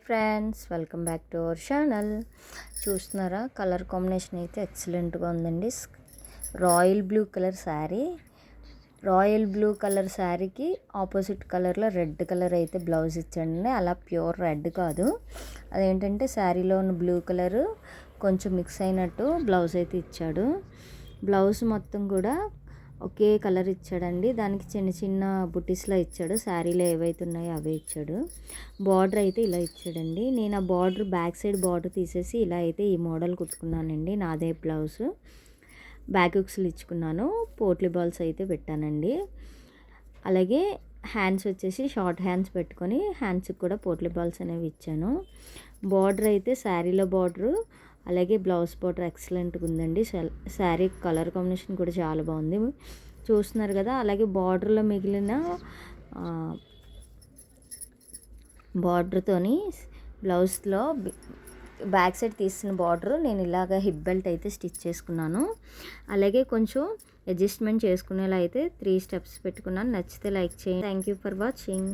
Friends, welcome back to our channel. చూస్తున్నారా, colour combination అయితే ఎక్సలెంట్గా ఉందండి. Royal blue colour sari, royal blue colour శారీకి ఆపోజిట్ కలర్లో రెడ్ కలర్ అయితే బ్లౌజ్ ఇచ్చాడండి. అలా ప్యూర్ రెడ్ కాదు, అదేంటంటే శారీలో ఉన్న బ్లూ కలరు కొంచెం మిక్స్ అయినట్టు బ్లౌజ్ అయితే ఇచ్చాడు. బ్లౌజ్ మొత్తం కూడా ఒకే కలర్ ఇచ్చాడండి. దానికి చిన్న చిన్న బుటీస్లో ఇచ్చాడు. శారీలో ఏవైతే ఉన్నాయో అవే ఇచ్చాడు. బార్డర్ అయితే ఇలా ఇచ్చాడండి. నేను ఆ బార్డర్ బ్యాక్ సైడ్ బార్డర్ తీసేసి ఇలా అయితే ఈ మోడల్ కుట్టుకున్నానండి. నాదే బ్లౌజ్ బ్యాక్ హుక్స్లు ఇచ్చుకున్నాను. పోట్లీ బాల్స్ అయితే పెట్టానండి. అలాగే హ్యాండ్స్ వచ్చేసి షార్ట్ హ్యాండ్స్ పెట్టుకొని హ్యాండ్స్కి కూడా పోట్లీ బాల్స్ అనేవి ఇచ్చాను. బార్డర్ అయితే శారీలో బార్డరు, అలాగే బ్లౌజ్ బార్డర్ ఎక్సలెంట్గా ఉందండి. శారీ కలర్ కాంబినేషన్ కూడా చాలా బాగుంది, చూస్తున్నారు కదా. అలాగే బార్డర్లో మిగిలిన బార్డర్తోని బ్లౌజ్లో బ్యాక్ సైడ్ తీసిన బార్డర్ నేను ఇలాగ హిప్ బెల్ట్ అయితే స్టిచ్ చేసుకున్నాను. అలాగే కొంచెం అడ్జస్ట్మెంట్ చేసుకునేలా అయితే 3 స్టెప్స్ పెట్టుకున్నాను. నచ్చితే లైక్ చేయండి. Thank you for watching.